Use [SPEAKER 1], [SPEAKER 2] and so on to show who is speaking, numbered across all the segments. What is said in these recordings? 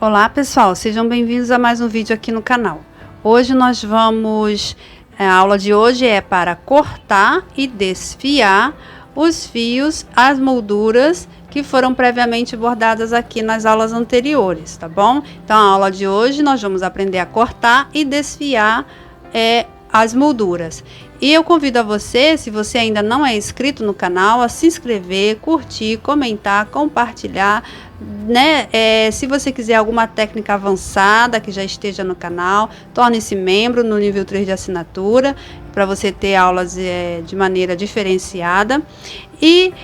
[SPEAKER 1] Olá pessoal, sejam bem-vindos a mais um vídeo aqui no canal. Hoje nós vamos, a aula de hoje é para cortar e desfiar os fios, as molduras que foram previamente bordadas aqui nas aulas anteriores, tá bom? Então a aula de hoje nós vamos aprender a cortar e desfiar as molduras. E eu convido a você, se você ainda não é inscrito no canal, a se inscrever, curtir, comentar, compartilhar, né? Se você quiser alguma técnica avançada que já esteja no canal, torne-se membro no nível 3 de assinatura, para você ter aulas de maneira diferenciada. E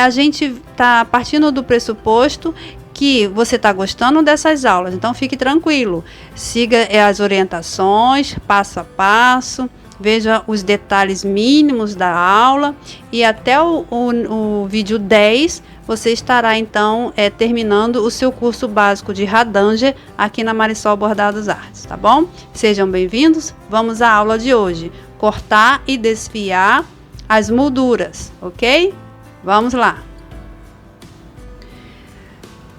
[SPEAKER 1] a gente está partindo do pressuposto que você está gostando dessas aulas, então fique tranquilo, siga as orientações passo a passo, veja os detalhes mínimos da aula e até o vídeo 10 você estará então terminando o seu curso básico de Radange aqui na Marisol Bordados Artes, tá bom? Sejam bem-vindos, vamos à aula de hoje, cortar e desfiar as molduras, ok? Vamos lá!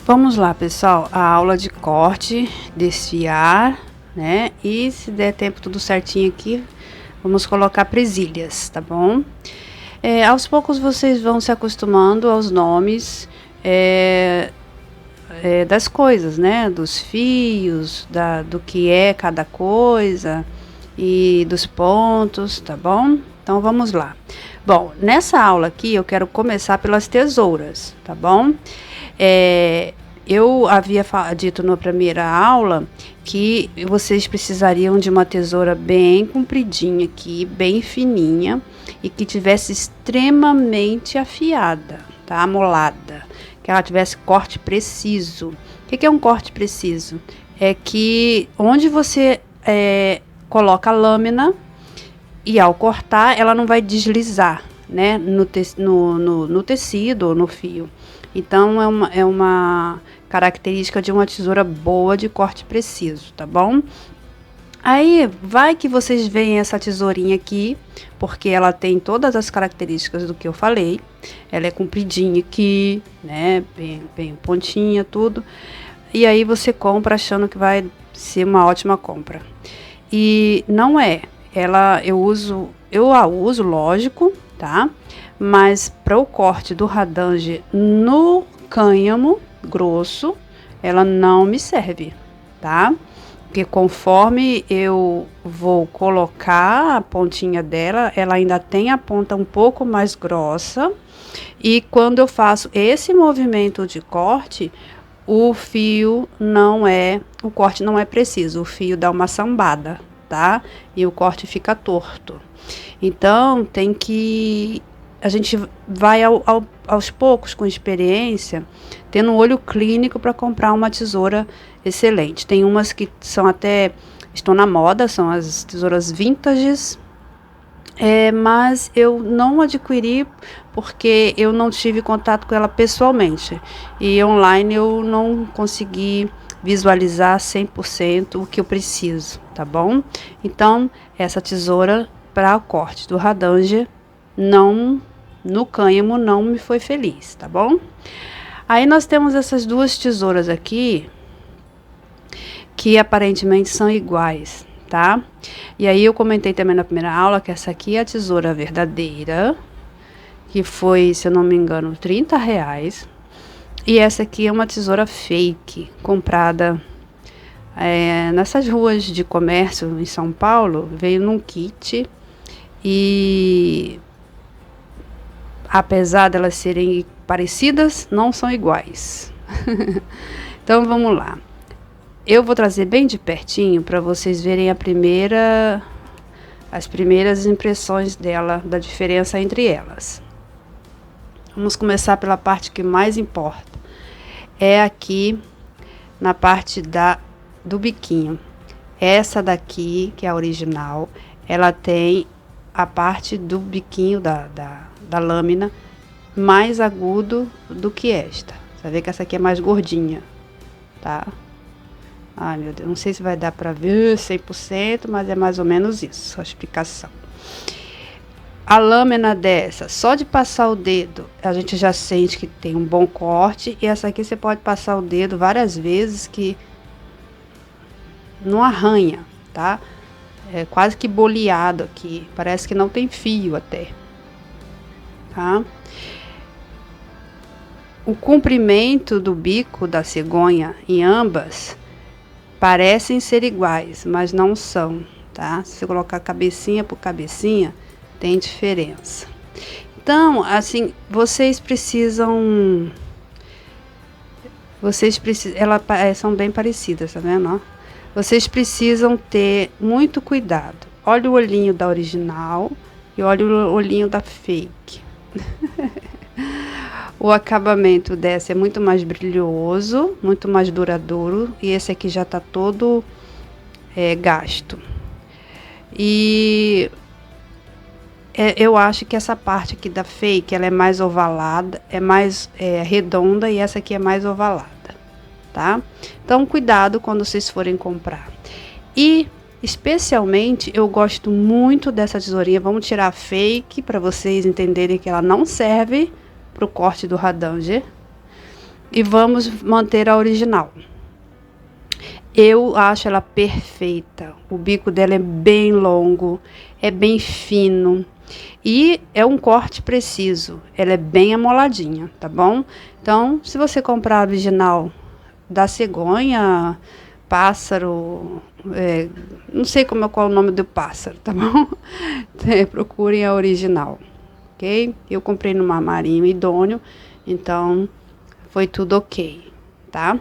[SPEAKER 1] Vamos lá, pessoal, a aula de corte, desfiar, né? E se der tempo tudo certinho aqui, vamos colocar presilhas, tá bom? Aos poucos vocês vão se acostumando aos nomes das coisas, né? Dos fios, do que é cada coisa e dos pontos, tá bom? Então vamos lá. Bom, nessa aula aqui eu quero começar pelas tesouras, tá bom? Eu havia dito na primeira aula que vocês precisariam de uma tesoura bem compridinha aqui, bem fininha e que tivesse extremamente afiada, tá? Amolada, que ela tivesse corte preciso. O que é um corte preciso? É que onde você coloca a lâmina e ao cortar ela não vai deslizar, né? No tecido ou no fio. Então é uma característica de uma tesoura boa de corte preciso, tá bom? Aí vai que vocês veem essa tesourinha aqui, porque ela tem todas as características do que eu falei. Ela é compridinha aqui, né? Bem pontinha, tudo. E aí você compra achando que vai ser uma ótima compra. E não é. Eu a uso, lógico, tá? Mas para o corte do Radange no cânhamo grosso, ela não me serve, tá? Porque conforme eu vou colocar a pontinha dela, ela ainda tem a ponta um pouco mais grossa. E quando eu faço esse movimento de corte, o corte não é preciso, o fio dá uma sambada, tá? E o corte fica torto. Então, a gente vai aos poucos, com experiência, tendo um olho clínico para comprar uma tesoura excelente. Tem umas que estão na moda, são as tesouras vintages, mas eu não adquiri porque eu não tive contato com ela pessoalmente. E online eu não consegui visualizar 100% o que eu preciso, tá bom? Então, essa tesoura para o corte do Radange no cânhamo não me foi feliz, tá bom? Aí nós temos essas duas tesouras aqui, que aparentemente são iguais, tá? E aí eu comentei também na primeira aula que essa aqui é a tesoura verdadeira, que foi, se eu não me engano, R$30. E essa aqui é uma tesoura fake, comprada nessas ruas de comércio em São Paulo, veio num kit e apesar de elas serem parecidas, não são iguais. Então vamos lá. Eu vou trazer bem de pertinho para vocês verem as primeiras impressões dela, da diferença entre elas. Vamos começar pela parte que mais importa. É aqui na parte do biquinho. Essa daqui, que é a original, ela tem a parte do biquinho da lâmina mais agudo do que esta. Você vai ver que essa aqui é mais gordinha, tá? Ai, meu Deus, não sei se vai dar para ver 100%, mas é mais ou menos isso, a explicação. A lâmina dessa, só de passar o dedo, a gente já sente que tem um bom corte. E essa aqui você pode passar o dedo várias vezes que não arranha, tá? É quase que boleado aqui, parece que não tem fio até, tá? O comprimento do bico da cegonha em ambas parecem ser iguais, mas não são, tá? Se você colocar cabecinha por cabecinha, tem diferença. Então, assim, vocês precisam, elas são bem parecidas, tá vendo, ó? Vocês precisam ter muito cuidado. Olha o olhinho da original e olha o olhinho da fake. O acabamento dessa é muito mais brilhoso, muito mais duradouro. E esse aqui já tá todo gasto. E eu acho que essa parte aqui da fake, ela é mais ovalada, é mais redonda, e essa aqui é mais ovalada, tá? Então, cuidado quando vocês forem comprar. E, especialmente, eu gosto muito dessa tesourinha. Vamos tirar a fake para vocês entenderem que ela não serve para o corte do Hadanger. E vamos manter a original. Eu acho ela perfeita. O bico dela é bem longo, é bem fino. E é um corte preciso. Ela é bem amoladinha, tá bom? Então, se você comprar a original da cegonha, pássaro, não sei qual é o nome do pássaro, tá bom? Procurem a original, ok? Eu comprei no Armarinho Idôneo, então foi tudo ok, tá?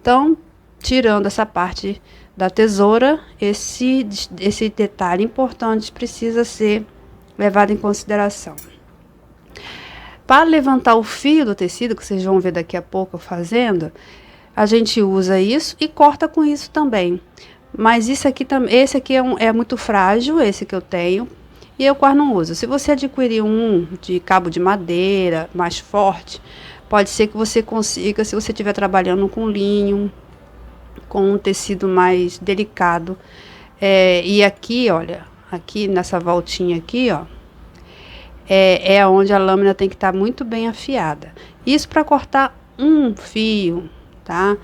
[SPEAKER 1] Então, tirando essa parte da tesoura, esse detalhe importante precisa ser levado em consideração. Para levantar o fio do tecido, que vocês vão ver daqui a pouco eu fazendo, a gente usa isso e corta com isso também. Mas esse aqui é muito frágil, esse que eu tenho, e eu quase não uso. Se você adquirir um de cabo de madeira mais forte, pode ser que você consiga, se você estiver trabalhando com linho, com um tecido mais delicado. E aqui, olha, aqui nessa voltinha aqui, ó, é onde a lâmina tem que estar muito bem afiada. Isso para cortar um fio, tá?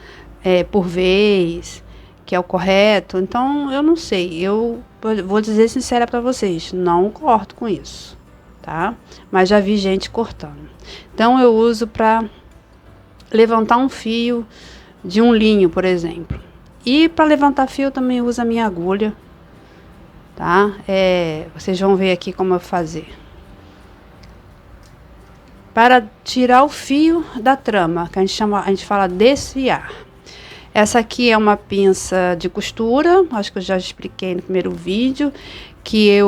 [SPEAKER 1] Por vez, que é o correto. Então, eu não sei. Eu vou dizer sincera para vocês, não corto com isso, tá? Mas já vi gente cortando. Então, eu uso para levantar um fio de um linho, por exemplo. E para levantar fio, eu também uso a minha agulha, tá? Vocês vão ver aqui como eu fazer. Para tirar o fio da trama, que a gente fala desfiar. Essa aqui é uma pinça de costura, acho que eu já expliquei no primeiro vídeo, que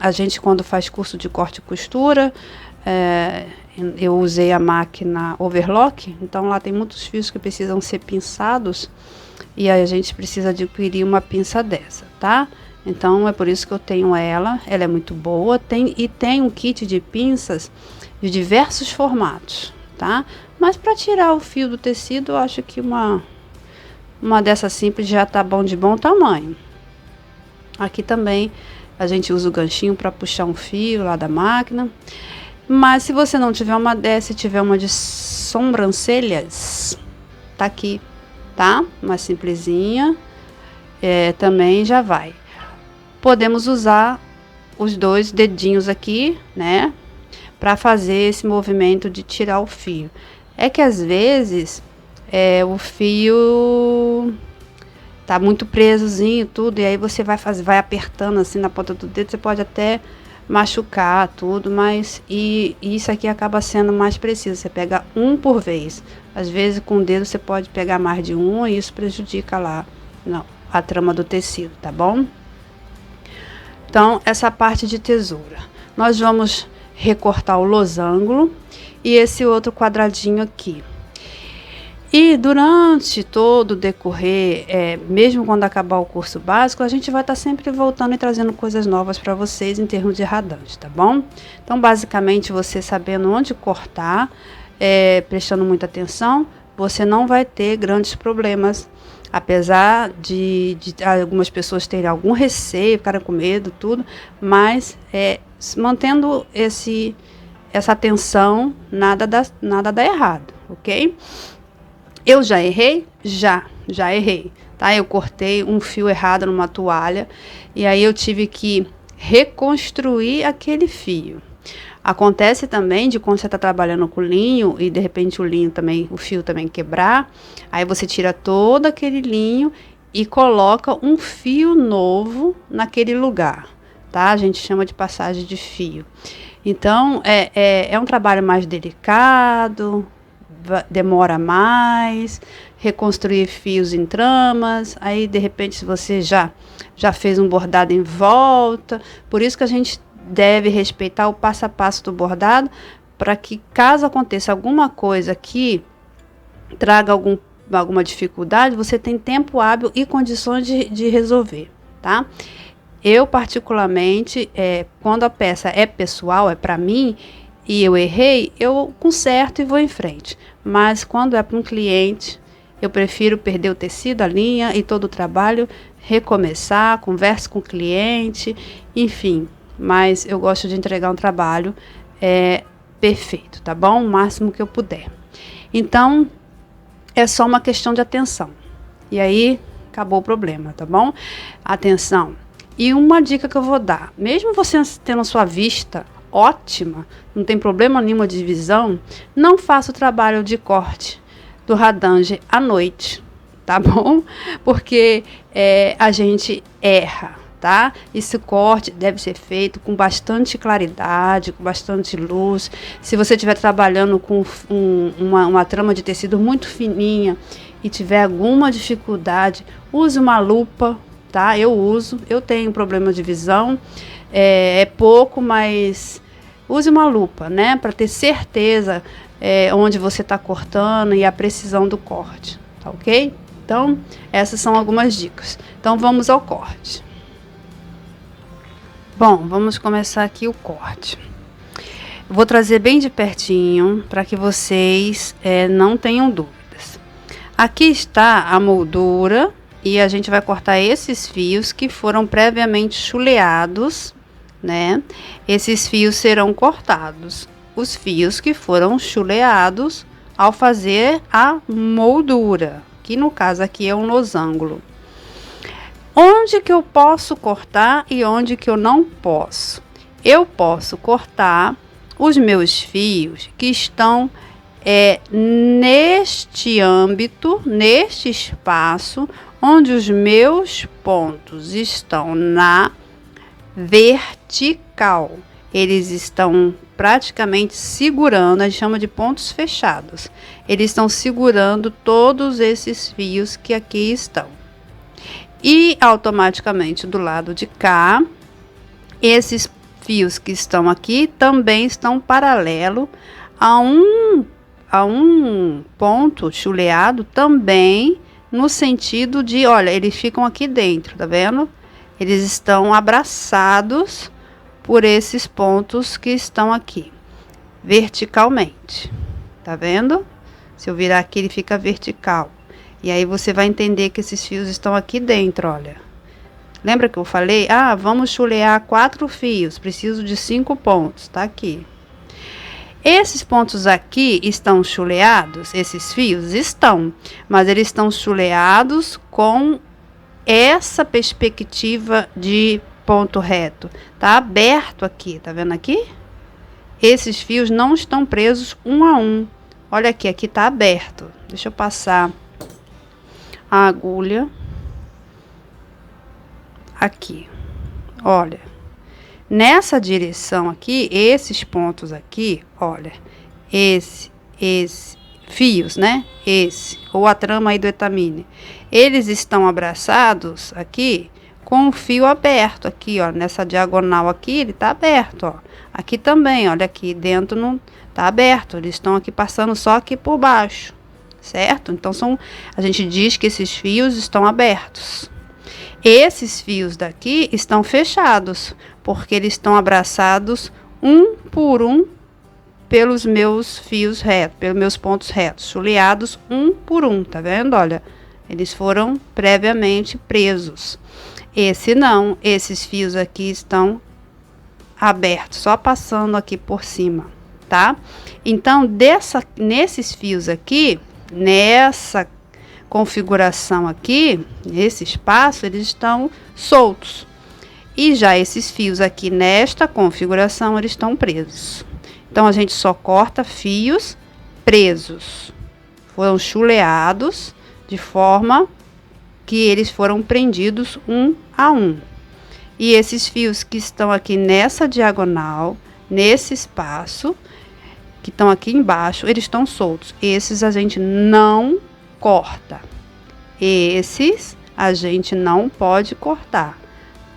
[SPEAKER 1] a gente quando faz curso de corte e costura, eu usei a máquina overlock, então lá tem muitos fios que precisam ser pinçados, e aí a gente precisa adquirir uma pinça dessa, tá? Então, é por isso que eu tenho ela é muito boa, tem um kit de pinças de diversos formatos, tá? Mas para tirar o fio do tecido, eu acho que uma dessa simples já tá bom de bom tamanho. Aqui também a gente usa o ganchinho para puxar um fio lá da máquina. Mas se você não tiver uma dessa e tiver uma de sobrancelhas, tá aqui, tá? Uma simplesinha, também já vai. Podemos usar os dois dedinhos aqui, né? Para fazer esse movimento de tirar o fio. É que às vezes o fio tá muito presozinho tudo, e aí você vai apertando assim na ponta do dedo, você pode até machucar tudo, mas isso aqui acaba sendo mais preciso. Você pega um por vez. Às vezes com o dedo você pode pegar mais de um, e isso prejudica lá a trama do tecido, tá bom? Então, essa parte de tesoura. Nós vamos recortar o losango e esse outro quadradinho aqui. E durante todo o decorrer, mesmo quando acabar o curso básico, a gente vai estar sempre voltando e trazendo coisas novas para vocês em termos de Hadanger, tá bom? Então, basicamente, você sabendo onde cortar, prestando muita atenção, você não vai ter grandes problemas Apesar de algumas pessoas terem algum receio, ficarem com medo, tudo, mas mantendo essa atenção, nada dá errado, ok? Eu já errei? Já errei, tá? Eu cortei um fio errado numa toalha e aí eu tive que reconstruir aquele fio. Acontece também de quando você está trabalhando com linho e de repente o fio também quebrar, aí você tira todo aquele linho e coloca um fio novo naquele lugar, tá? A gente chama de passagem de fio. Então, é um trabalho mais delicado, demora mais, reconstruir fios em tramas, aí de repente se você já fez um bordado em volta, por isso que a gente deve respeitar o passo a passo do bordado, para que caso aconteça alguma coisa que traga alguma dificuldade, você tem tempo hábil e condições de resolver, tá? Eu particularmente, quando a peça é pessoal, é para mim, e eu errei, eu conserto e vou em frente. Mas quando é para um cliente, eu prefiro perder o tecido, a linha e todo o trabalho, recomeçar, converso com o cliente, enfim. Mas eu gosto de entregar um trabalho perfeito, tá bom? O máximo que eu puder. Então, é só uma questão de atenção. E aí, acabou o problema, tá bom? Atenção. E uma dica que eu vou dar, mesmo você tendo sua vista ótima, não tem problema nenhuma de visão, não faça o trabalho de corte do radange à noite, tá bom? Porque a gente erra, tá? Esse corte deve ser feito com bastante claridade, com bastante luz. Se você estiver trabalhando com uma trama de tecido muito fininha e tiver alguma dificuldade, use uma lupa, tá? Eu tenho problema de visão, é pouco, mas use uma lupa, né? Para ter certeza onde você está cortando e a precisão do corte, tá ok? Então, essas são algumas dicas. Então, vamos ao corte. Bom, vamos começar aqui o corte. Eu vou trazer bem de pertinho para que vocês não tenham dúvidas. Aqui está a moldura e a gente vai cortar esses fios que foram previamente chuleados, né? Esses fios serão cortados. Os fios que foram chuleados ao fazer a moldura, que no caso aqui é um losango. Onde que eu posso cortar e onde que eu não posso? Eu posso cortar os meus fios que estão neste âmbito, neste espaço, onde os meus pontos estão na vertical. Eles estão praticamente segurando, a gente chama de pontos fechados. Eles estão segurando todos esses fios que aqui estão. E automaticamente do lado de cá, esses fios que estão aqui também estão paralelo a um ponto chuleado também no sentido de, olha, eles ficam aqui dentro, tá vendo? Eles estão abraçados por esses pontos que estão aqui, verticalmente, tá vendo? Se eu virar aqui, ele fica vertical. E aí você vai entender que esses fios estão aqui dentro, olha. Lembra que eu falei? Vamos chulear 4 fios, preciso de 5 pontos, tá aqui. Esses pontos aqui estão chuleados, esses fios estão, mas eles estão chuleados com essa perspectiva de ponto reto. Tá aberto aqui, tá vendo aqui? Esses fios não estão presos um a um. Olha aqui tá aberto. Deixa eu passar a agulha aqui. Olha, nessa direção aqui, esses pontos aqui, olha, esse fios, né? Esse, ou a trama aí do etamine, eles estão abraçados aqui com o fio aberto aqui, ó, nessa diagonal aqui, ele tá aberto, ó. Aqui também, olha, aqui dentro não tá aberto, eles estão aqui passando só aqui por baixo, certo? Então a gente diz que esses fios estão abertos. Esses fios daqui estão fechados, porque eles estão abraçados um por um pelos meus fios retos, pelos meus pontos retos, chuleados um por um, tá vendo? Olha, Eles foram previamente presos. Esse não, esses fios aqui estão abertos, só passando aqui por cima, tá? Então, nesses fios aqui, nessa configuração aqui, nesse espaço, eles estão soltos. E já esses fios aqui, nesta configuração, eles estão presos. Então, a gente só corta fios presos. Foram chuleados de forma que eles foram prendidos um a um. E esses fios que estão aqui nessa diagonal, nesse espaço, que estão aqui embaixo, eles estão soltos. Esses a gente não corta. Esses a gente não pode cortar.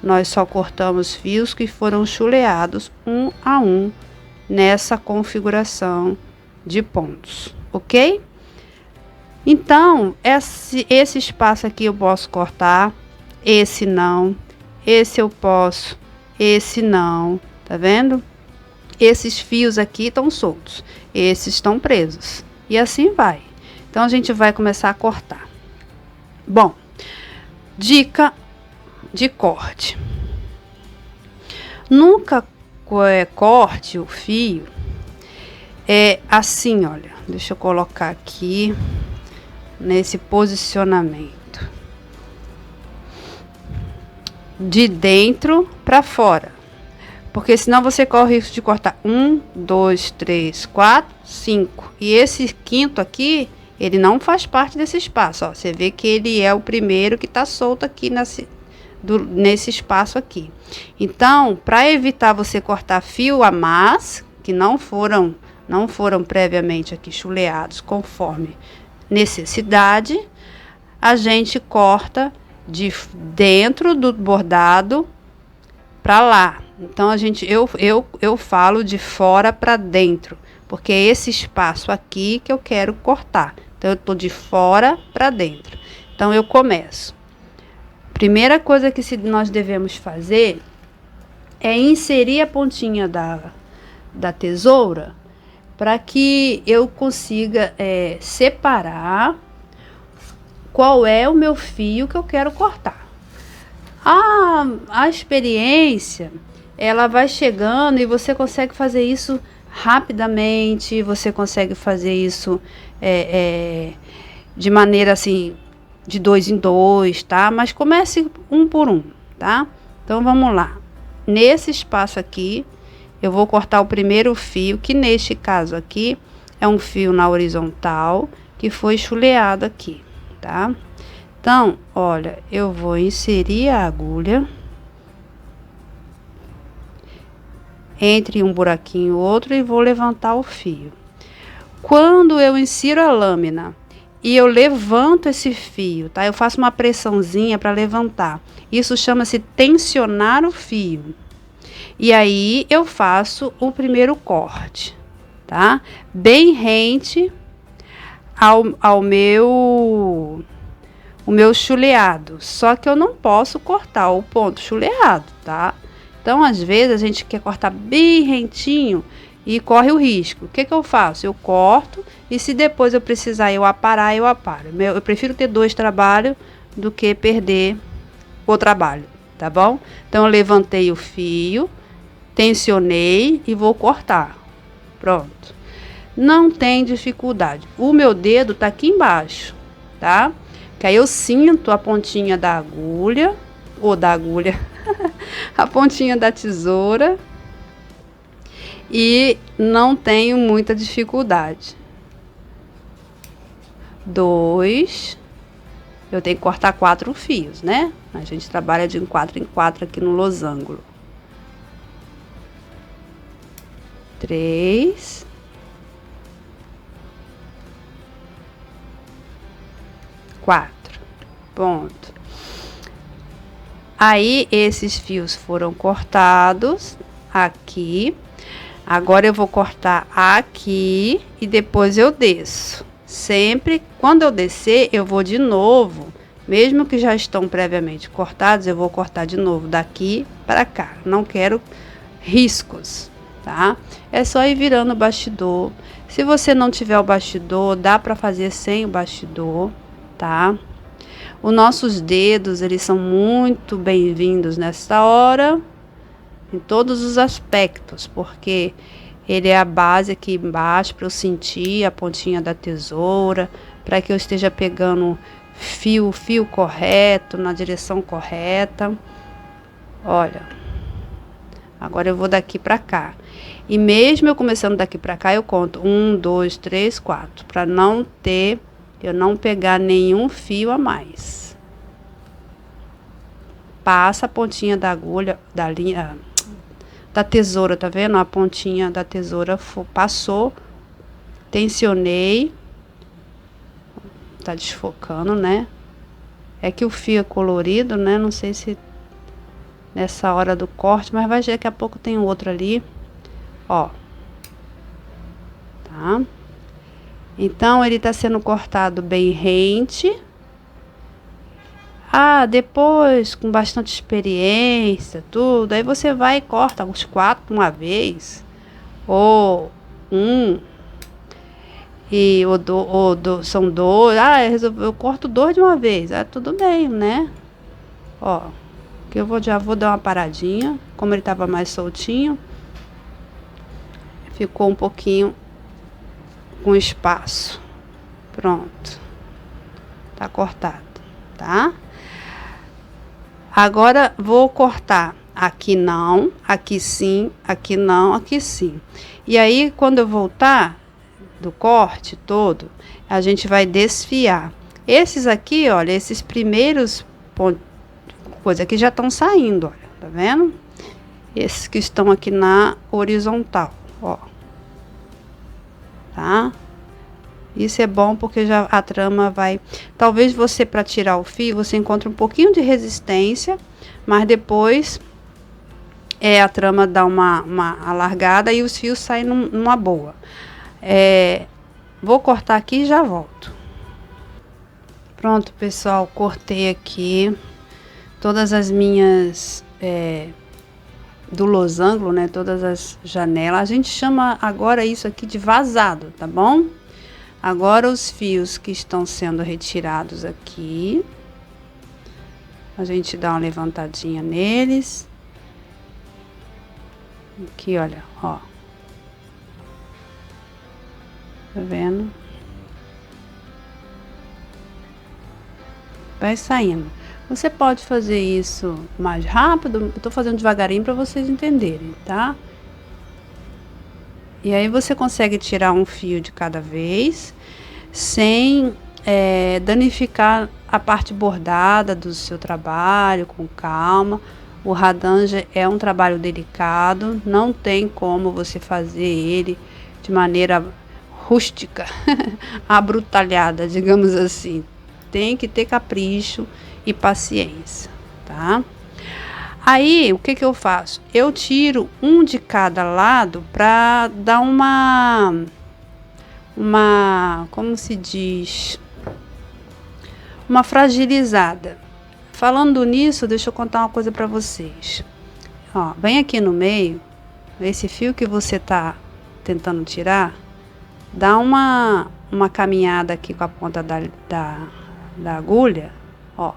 [SPEAKER 1] Nós só cortamos fios que foram chuleados um a um nessa configuração de pontos, ok? Então, esse espaço aqui eu posso cortar, esse não, esse eu posso, esse não, tá vendo? Esses fios aqui estão soltos, esses estão presos, e assim vai. Então, a gente vai começar a cortar. Bom, dica de corte. Nunca corte o fio assim, olha, deixa eu colocar aqui nesse posicionamento de dentro para fora, porque senão você corre o risco de cortar 1, 2, 3, 4, 5 e esse quinto aqui, ele não faz parte desse espaço, ó. Você vê que ele é o primeiro que está solto aqui nesse espaço aqui. Então, para evitar você cortar fio a mais, que não foram previamente aqui chuleados conforme necessidade, a gente corta de dentro do bordado para lá. Então, eu falo de fora para dentro, porque é esse espaço aqui que eu quero cortar. Então, eu tô de fora para dentro. Então, eu começo. Primeira coisa que nós devemos fazer é inserir a pontinha da tesoura para que eu consiga separar qual é o meu fio que eu quero cortar. A experiência, ela vai chegando e você consegue fazer isso rapidamente, você consegue fazer isso de maneira assim, de 2 em 2, tá? Mas comece um por um, tá? Então, vamos lá. Nesse espaço aqui, eu vou cortar o primeiro fio, que neste caso aqui, é um fio na horizontal, que foi chuleado aqui, tá? Então, olha, eu vou inserir a agulha entre um buraquinho e outro e vou levantar o fio. Quando eu insiro a lâmina e eu levanto esse fio, tá? Eu faço uma pressãozinha para levantar. Isso chama-se tensionar o fio. E aí eu faço o primeiro corte, tá? Bem rente ao meu chuleado. Só que eu não posso cortar o ponto chuleado, tá? Então, às vezes, a gente quer cortar bem rentinho e corre o risco. O que eu faço? Eu corto e se depois eu precisar eu aparar, eu aparo. Eu prefiro ter 2 trabalhos do que perder o trabalho, tá bom? Então, eu levantei o fio, tensionei e vou cortar. Pronto. Não tem dificuldade. O meu dedo tá aqui embaixo, tá? Que aí eu sinto a pontinha da agulha, a pontinha da tesoura e não tenho muita dificuldade. 2, eu tenho que cortar 4 fios, né? A gente trabalha de 4 em 4 aqui no losango. 3, 4, ponto. Aí, esses fios foram cortados aqui. Agora, eu vou cortar aqui e depois eu desço. Sempre, quando eu descer, eu vou de novo. Mesmo que já estão previamente cortados, eu vou cortar de novo daqui para cá. Não quero riscos, tá? É só ir virando o bastidor. Se você não tiver o bastidor, dá para fazer sem o bastidor, tá? Os nossos dedos, eles são muito bem-vindos nessa hora, em todos os aspectos, porque ele é a base aqui embaixo para eu sentir a pontinha da tesoura, para que eu esteja pegando o fio correto, na direção correta. Olha, agora eu vou daqui para cá. E mesmo eu começando daqui para cá, eu conto 1, 2, 3, 4, para eu não pegar nenhum fio a mais. Passa a pontinha da agulha, da linha, da tesoura, tá vendo? A pontinha da tesoura passou, tensionei, tá desfocando, né? É que o fio é colorido, né? Não sei se nessa hora do corte, mas vai ver, daqui a pouco tem outro ali, ó. Tá? Então, ele tá sendo cortado bem rente. Depois, com bastante experiência, tudo, aí você vai e corta os 4 de uma vez, ou são 2, eu corto 2 de uma vez, tudo bem, né? Ó, que já vou dar uma paradinha, como ele tava mais soltinho, ficou um pouquinho com espaço. Pronto. Tá cortado, tá? Agora vou cortar aqui não, aqui sim, aqui não, aqui sim. E aí, quando eu voltar do corte todo, a gente vai desfiar. Esses aqui, olha, esses primeiros coisa aqui já estão saindo, olha, tá vendo? Esses que estão aqui na horizontal, ó. Tá? Isso é bom porque já a trama vai... Talvez você, para tirar o fio, você encontre um pouquinho de resistência, mas depois a trama dá uma alargada e os fios saem numa boa. Vou cortar aqui e já volto. Pronto, pessoal, cortei aqui todas as minhas... do losango, né? Todas as janelas. A gente chama agora isso aqui de vazado, tá bom? Agora os fios que estão sendo retirados aqui, a gente dá uma levantadinha neles. Aqui, olha, ó. Tá vendo? Vai saindo. Você pode fazer isso mais rápido, eu tô fazendo devagarinho para vocês entenderem, tá? E aí você consegue tirar um fio de cada vez, sem danificar a parte bordada do seu trabalho, com calma. O radange é um trabalho delicado, não tem como você fazer ele de maneira rústica, abrutalhada, digamos assim. Tem que ter capricho e paciência, tá? Aí, o que eu faço? Eu tiro um de cada lado para dar como se diz? Uma fragilizada. Falando nisso, deixa eu contar uma coisa para vocês. Ó, vem aqui no meio, esse fio que você tá tentando tirar, dá uma caminhada aqui com a ponta da agulha, ó.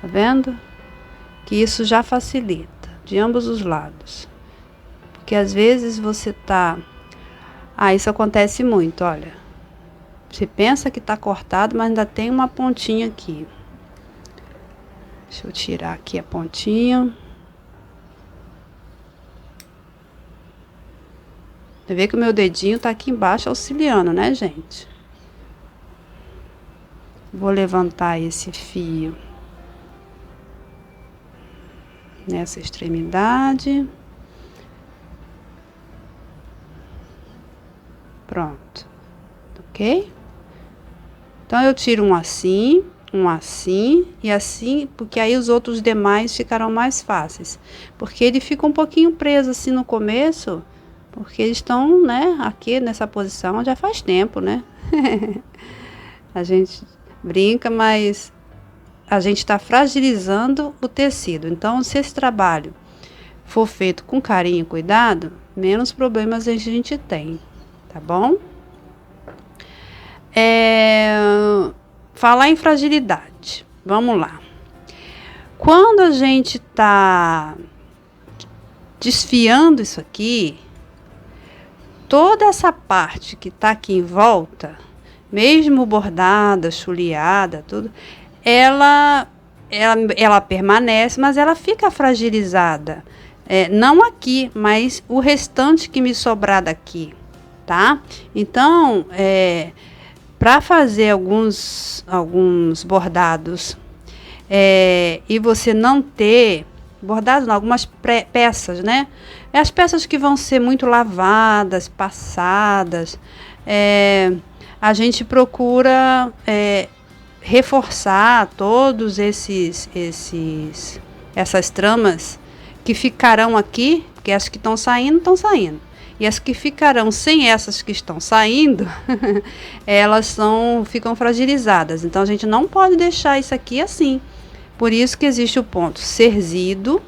[SPEAKER 1] Tá vendo? Que isso já facilita de ambos os lados. Porque às vezes você tá... isso acontece muito, olha. Você pensa que tá cortado, mas ainda tem uma pontinha aqui. Deixa eu tirar aqui a pontinha. Você vê que o meu dedinho tá aqui embaixo auxiliando, né, gente? Vou levantar esse fio nessa extremidade. Pronto. Ok? Então, eu tiro um assim e assim, porque aí os outros demais ficarão mais fáceis. Porque ele fica um pouquinho preso assim no começo, porque eles estão, né, aqui nessa posição já faz tempo, né? A gente brinca, mas a gente está fragilizando o tecido. Então, se esse trabalho for feito com carinho e cuidado, menos problemas a gente tem, tá bom? falar em fragilidade, vamos lá. Quando a gente tá desfiando isso aqui, toda essa parte que tá aqui em volta, mesmo bordada, chuleada, tudo, ela permanece, mas ela fica fragilizada. Não aqui, mas o restante que me sobrar daqui, tá? Então, para fazer alguns bordados e você não ter bordados, não, algumas peças, né? As peças que vão ser muito lavadas, passadas, a gente procura reforçar todos essas tramas que ficarão aqui, porque as que estão saindo, estão saindo. E as que ficarão sem essas que estão saindo, elas ficam fragilizadas. Então, a gente não pode deixar isso aqui assim. Por isso que existe o ponto cerzido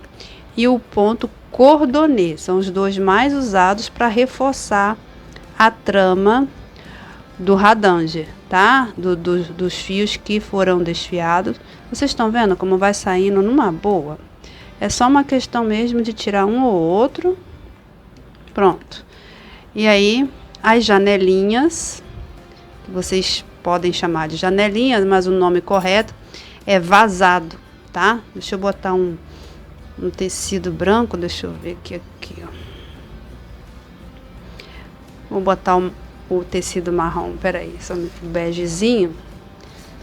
[SPEAKER 1] e o ponto cordonê. São os dois mais usados para reforçar a trama do radanger, tá? Dos fios que foram desfiados. Vocês estão vendo como vai saindo numa boa? É só uma questão mesmo de tirar um ou outro. Pronto. E aí, as janelinhas, que vocês podem chamar de janelinhas, mas o nome correto é vazado, tá? Deixa eu botar um tecido branco, deixa eu ver aqui, ó. Vou botar o tecido marrom, peraí, só um begezinho,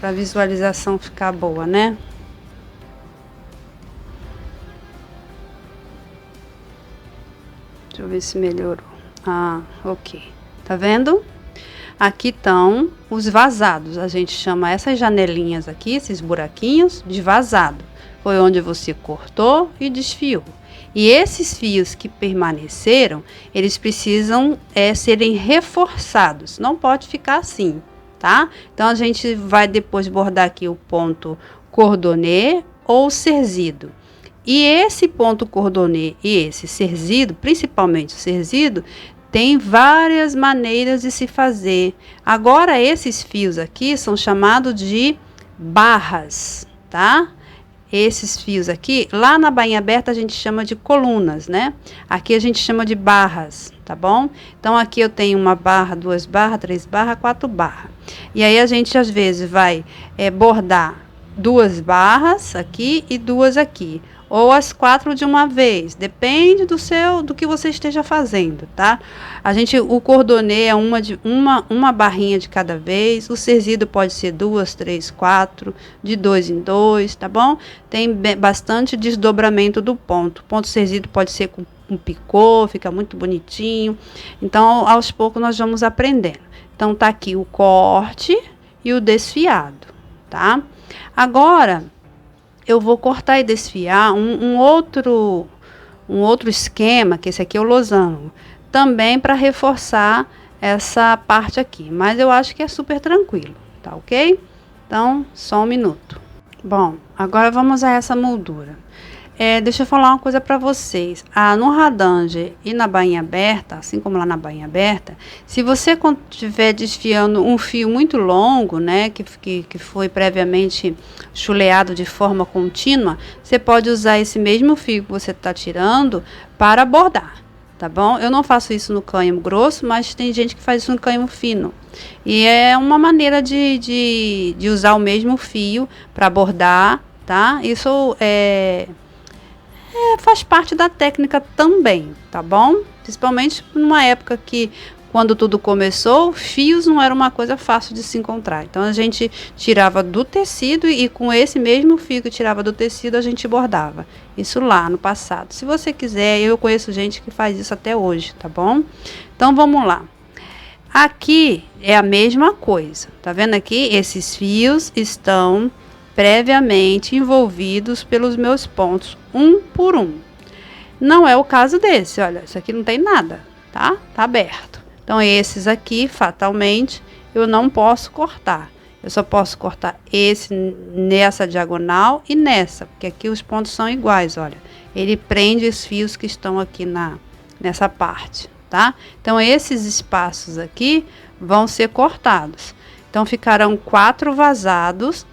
[SPEAKER 1] pra visualização ficar boa, né? Deixa eu ver se melhorou. Ah, ok. Tá vendo? Aqui estão os vazados. A gente chama essas janelinhas aqui, esses buraquinhos, de vazado. Foi onde você cortou e desfiou. E esses fios que permaneceram, eles precisam serem reforçados. Não pode ficar assim, tá? Então, a gente vai depois bordar aqui o ponto cordonê ou cerzido. E esse ponto cordonê e esse cerzido, principalmente o cerzido, tem várias maneiras de se fazer. Agora, esses fios aqui são chamados de barras, tá? Esses fios aqui, lá na bainha aberta a gente chama de colunas, né? Aqui a gente chama de barras, tá bom? Então, aqui eu tenho uma barra, 2 barras, 3 barras, 4 barras. E aí, a gente às vezes vai bordar 2 barras aqui e 2 aqui. Ou as 4 de uma vez, depende do que você esteja fazendo, tá? O cordonê é uma barrinha de cada vez, o cerzido pode ser 2, 3, 4, de 2 em 2, tá bom? Tem bastante desdobramento do ponto. O ponto cerzido pode ser com um picô, fica muito bonitinho. Então, aos poucos nós vamos aprendendo. Então, tá aqui o corte e o desfiado, tá? Agora, eu vou cortar e desfiar um outro esquema, que esse aqui é o losango, também para reforçar essa parte aqui, mas eu acho que é super tranquilo, tá ok? Então, só um minuto. Bom, agora vamos a essa moldura. Deixa eu falar uma coisa para vocês. No radanger e na bainha aberta, assim como lá na bainha aberta, se você estiver desfiando um fio muito longo, né, que foi previamente chuleado de forma contínua, você pode usar esse mesmo fio que você está tirando para bordar, tá bom? Eu não faço isso no cânhamo grosso, mas tem gente que faz isso no cânhamo fino. E é uma maneira de usar o mesmo fio para bordar, tá? Isso faz parte da técnica também, tá bom? Principalmente numa época que, quando tudo começou, fios não era uma coisa fácil de se encontrar. Então, a gente tirava do tecido e com esse mesmo fio que tirava do tecido, a gente bordava. Isso lá no passado. Se você quiser, eu conheço gente que faz isso até hoje, tá bom? Então, vamos lá. Aqui é a mesma coisa. Tá vendo aqui? Esses fios estão previamente envolvidos pelos meus pontos, um por um. Não é o caso desse, olha, isso aqui não tem nada, tá? Tá aberto. Então, esses aqui, fatalmente, eu não posso cortar. Eu só posso cortar esse nessa diagonal e nessa, porque aqui os pontos são iguais, olha. Ele prende os fios que estão aqui nessa parte, tá? Então, esses espaços aqui vão ser cortados. Então ficarão 4 vazados,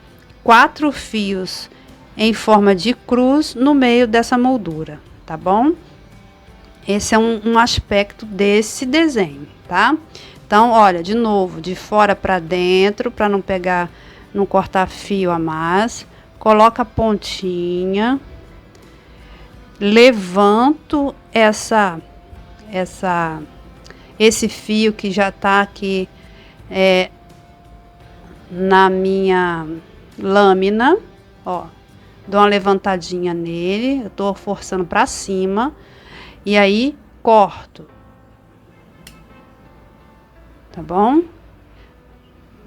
[SPEAKER 1] 4 fios em forma de cruz no meio dessa moldura, tá bom? Esse é um aspecto desse desenho, tá? Então, olha, de novo, de fora para dentro, para não pegar, não cortar fio a mais. Coloca a pontinha, levanto esse fio que já tá aqui na minha lâmina, ó, dou uma levantadinha nele, eu tô forçando para cima e aí corto, tá bom?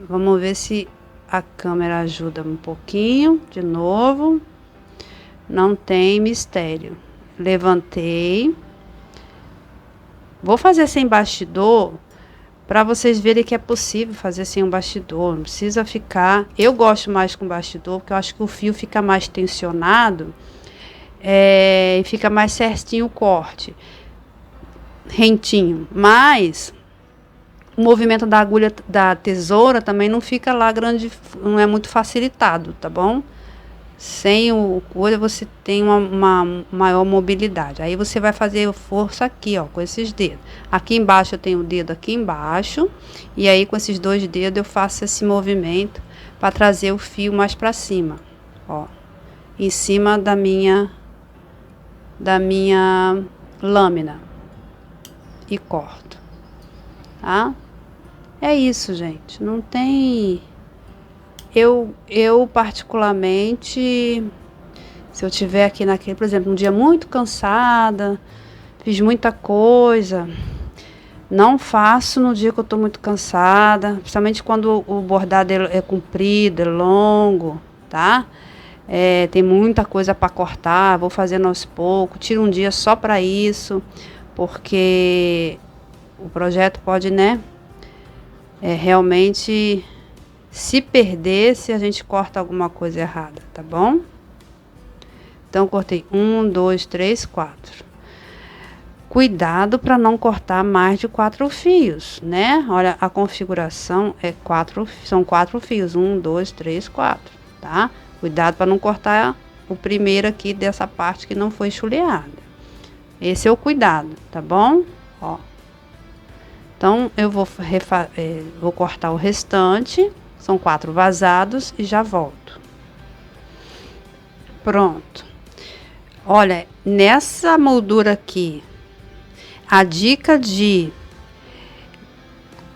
[SPEAKER 1] Vamos ver se a câmera ajuda um pouquinho, de novo, não tem mistério. Levantei, vou fazer sem bastidor, para vocês verem que é possível fazer sem um bastidor, não precisa ficar... Eu gosto mais com bastidor, porque eu acho que o fio fica mais tensionado, e fica mais certinho o corte, rentinho, mas o movimento da agulha da tesoura também não fica lá grande, não é muito facilitado, tá bom? Sem o coisa você tem uma maior mobilidade. Aí você vai fazer força aqui, ó, com esses dedos. Aqui embaixo eu tenho o dedo aqui embaixo. E aí com esses 2 dedos eu faço esse movimento para trazer o fio mais para cima, ó. Em cima da minha lâmina. E corto, tá? É isso, gente. Não tem... Eu particularmente, se eu tiver aqui naquele, por exemplo, um dia muito cansada, fiz muita coisa, não faço no dia que eu tô muito cansada, principalmente quando o bordado é comprido, é longo, tá? Tem muita coisa para cortar, vou fazendo aos poucos, tiro um dia só para isso, porque o projeto pode, né, realmente... se perder, se a gente corta alguma coisa errada, tá bom? Então, cortei 1, 2, 3, 4. Cuidado para não cortar mais de 4 fios, né? Olha, a configuração são 4 fios. 1, 2, 3, 4, tá? Cuidado para não cortar o primeiro aqui dessa parte que não foi chuleada. Esse é o cuidado, tá bom? Ó. Então, eu vou cortar o restante. São 4 vazados e já volto. Pronto. Olha, nessa moldura aqui, a dica de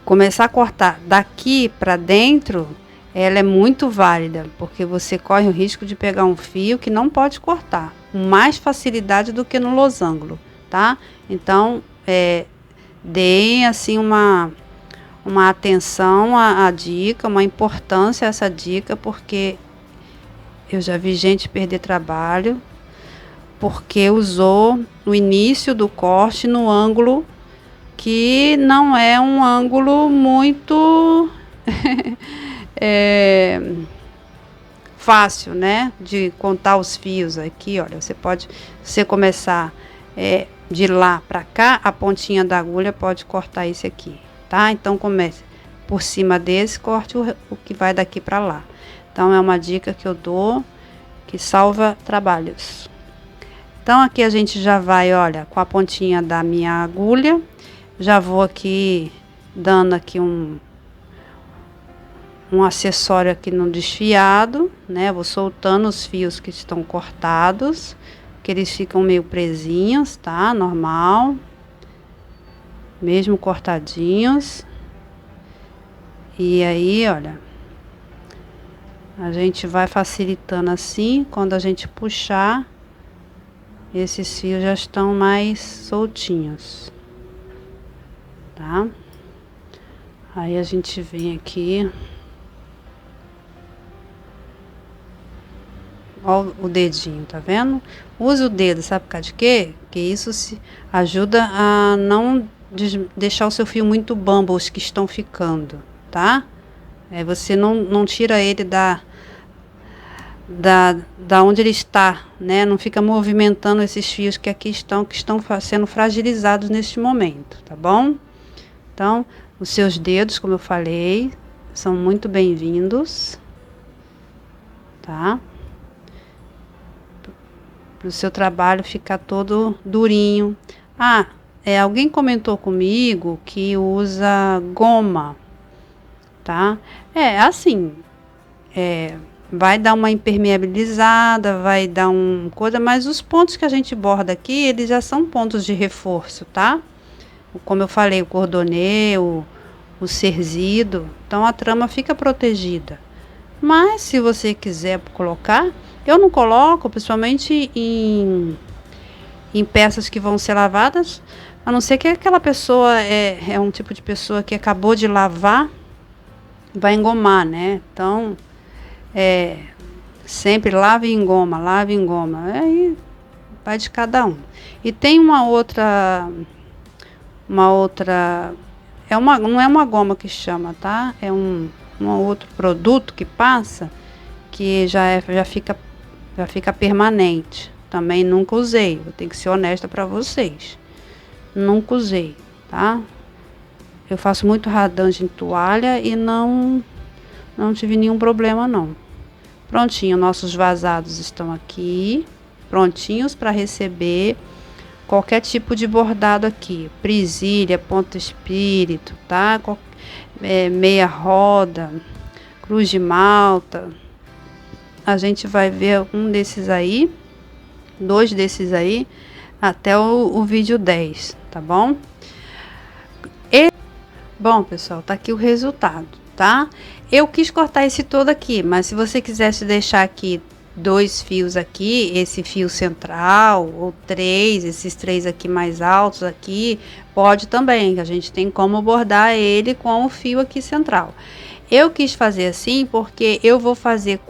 [SPEAKER 1] começar a cortar daqui para dentro, ela é muito válida, porque você corre o risco de pegar um fio que não pode cortar, com mais facilidade do que no losango, tá? Então, deem assim uma atenção à dica, uma importância a essa dica, porque eu já vi gente perder trabalho porque usou o início do corte no ângulo que não é um ângulo muito fácil, né, de contar os fios aqui. Olha, você começar de lá para cá, a pontinha da agulha pode cortar esse aqui. Tá? Então comece por cima desse, corte o que vai daqui para lá. Então é uma dica que eu dou que salva trabalhos. Então aqui a gente já vai, olha, com a pontinha da minha agulha, já vou aqui dando aqui um acessório aqui no desfiado, né? Vou soltando os fios que estão cortados, que eles ficam meio presinhos, tá? Normal. Mesmo cortadinhos. E aí, olha, a gente vai facilitando assim. Quando a gente puxar, esses fios já estão mais soltinhos, tá? Aí a gente vem aqui, ó, o dedinho, tá vendo? Use o dedo, sabe por causa de quê? Porque isso ajuda a não deixar o seu fio muito bambo, os que estão ficando, tá? Você não tira ele da onde ele está, né? Não fica movimentando esses fios que aqui estão sendo fragilizados neste momento, tá bom? Então, os seus dedos, como eu falei, são muito bem-vindos, tá? Para o seu trabalho ficar todo durinho. Alguém comentou comigo que usa goma, tá? Vai dar uma impermeabilizada, vai dar coisa, mas os pontos que a gente borda aqui, eles já são pontos de reforço, tá? Como eu falei, o cordonê, o cerzido, então a trama fica protegida. Mas se você quiser colocar, eu não coloco, principalmente em peças que vão ser lavadas, a não ser que aquela pessoa é um tipo de pessoa que acabou de lavar, vai engomar, né? Então, sempre lave em goma, aí vai de cada um. E tem uma outra, não é uma goma que chama, tá? É um outro produto que passa, que já fica permanente. Também nunca usei, vou ter que ser honesta para vocês. Nunca usei, tá? Eu faço muito radange em toalha e não tive nenhum problema, não. Prontinho, nossos vazados estão aqui, prontinhos para receber qualquer tipo de bordado aqui. Presilha, ponto espírito, tá? Meia roda, cruz de malta. A gente vai ver dois desses aí, até o vídeo 10, tá bom? Bom, pessoal, tá aqui o resultado, tá? Eu quis cortar esse todo aqui, mas se você quisesse deixar aqui 2 fios aqui, esse fio central, ou 3, esses 3 aqui mais altos aqui, pode também, que a gente tem como bordar ele com o fio aqui central. Eu quis fazer assim porque eu vou fazer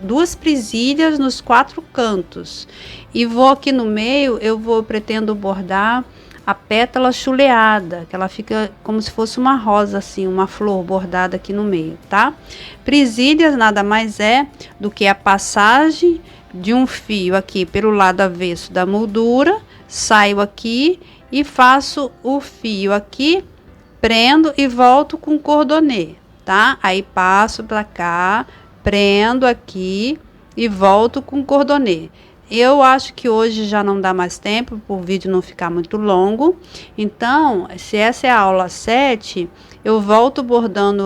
[SPEAKER 1] 2 presilhas nos 4 cantos, e vou aqui no meio, pretendo bordar a pétala chuleada, que ela fica como se fosse uma rosa assim, uma flor bordada aqui no meio, tá? Presilhas nada mais é do que a passagem de um fio aqui pelo lado avesso da moldura, saio aqui e faço o fio aqui, prendo e volto com cordonê, tá? Aí passo para cá, prendo aqui e volto com cordonê. Eu acho que hoje já não dá mais tempo, por vídeo não ficar muito longo. Então, se essa é a aula 7, eu volto bordando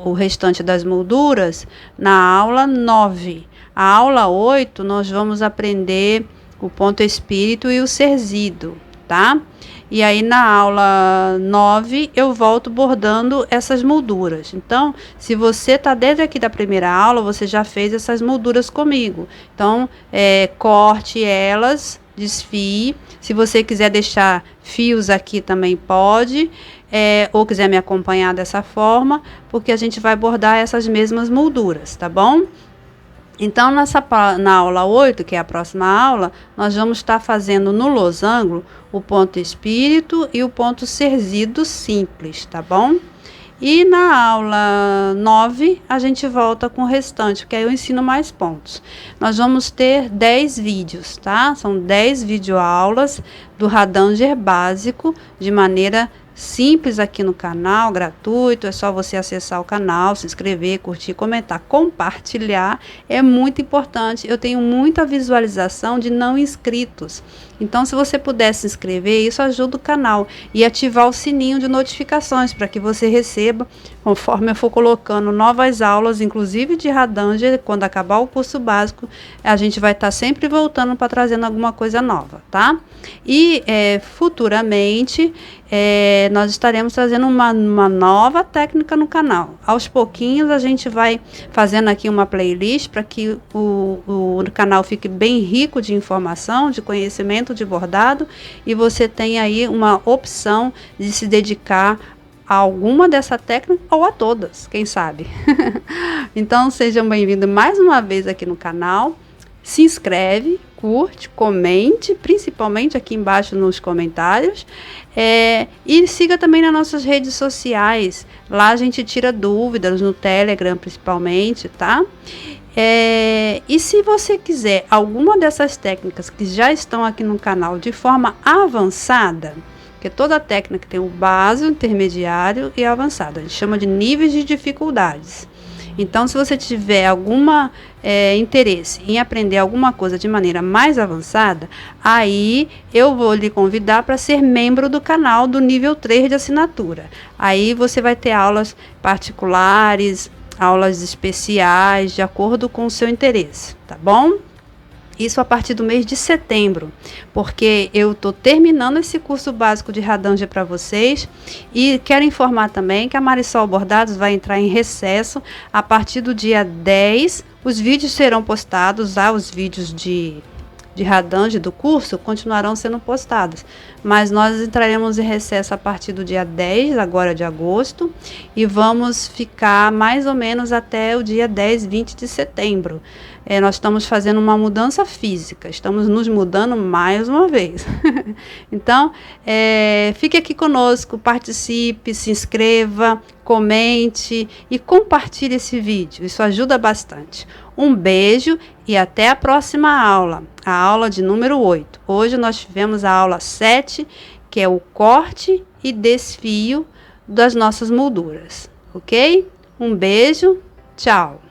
[SPEAKER 1] o restante das molduras na aula 9. A aula 8, nós vamos aprender o ponto espírito e o cerzido, tá? E aí na aula 9 eu volto bordando essas molduras. Então, se você tá desde aqui da primeira aula, você já fez essas molduras comigo. Então, corte elas, desfie. Se você quiser deixar fios aqui também pode, ou quiser me acompanhar dessa forma, porque a gente vai bordar essas mesmas molduras, tá bom? Então, na aula 8, que é a próxima aula, nós vamos estar fazendo no losango o ponto espírito e o ponto cerzido simples, tá bom? E na aula 9, a gente volta com o restante, porque aí eu ensino mais pontos. Nós vamos ter 10 vídeos, tá? São 10 videoaulas do Radanger básico, de maneira simples aqui no canal, gratuito. É só você acessar o canal, se inscrever, curtir, comentar, compartilhar. É muito importante. Eu tenho muita visualização de não inscritos. Então, se você puder se inscrever, isso ajuda o canal. E ativar o sininho de notificações para que você receba, conforme eu for colocando novas aulas, inclusive de Radanger. Quando acabar o curso básico, a gente vai estar sempre voltando para trazendo alguma coisa nova, tá? E futuramente nós estaremos trazendo uma nova técnica no canal. Aos pouquinhos a gente vai fazendo aqui uma playlist para que o canal fique bem rico de informação, de conhecimento, de bordado, e você tenha aí uma opção de se dedicar a alguma dessa técnica ou a todas, quem sabe. Então sejam bem-vindos mais uma vez aqui no canal. Se inscreve, curte, comente, principalmente aqui embaixo nos comentários, e siga também nas nossas redes sociais. Lá a gente tira dúvidas, no Telegram principalmente, tá? E se você quiser alguma dessas técnicas que já estão aqui no canal de forma avançada, Porque toda técnica tem o básico, intermediário e avançado. A gente chama de níveis de dificuldades. Então, se você tiver alguma interesse em aprender alguma coisa de maneira mais avançada, aí eu vou lhe convidar para ser membro do canal do nível 3 de assinatura. Aí você vai ter aulas particulares, aulas especiais, de acordo com o seu interesse, tá bom? Isso a partir do mês de setembro, porque eu estou terminando esse curso básico de Radange para vocês e quero informar também que a Marisol Bordados vai entrar em recesso a partir do dia 10. Os vídeos serão postados, os vídeos de Radange do curso continuarão sendo postados, mas nós entraremos em recesso a partir do dia 10, agora de agosto, e vamos ficar mais ou menos até o dia 10, 20 de setembro. Nós estamos fazendo uma mudança física, estamos nos mudando mais uma vez. Então, fique aqui conosco, participe, se inscreva, comente e compartilhe esse vídeo, isso ajuda bastante. Um beijo e até a próxima aula, a aula de número 8. Hoje nós tivemos a aula 7, que é o corte e desfio das nossas molduras, ok? Um beijo, tchau!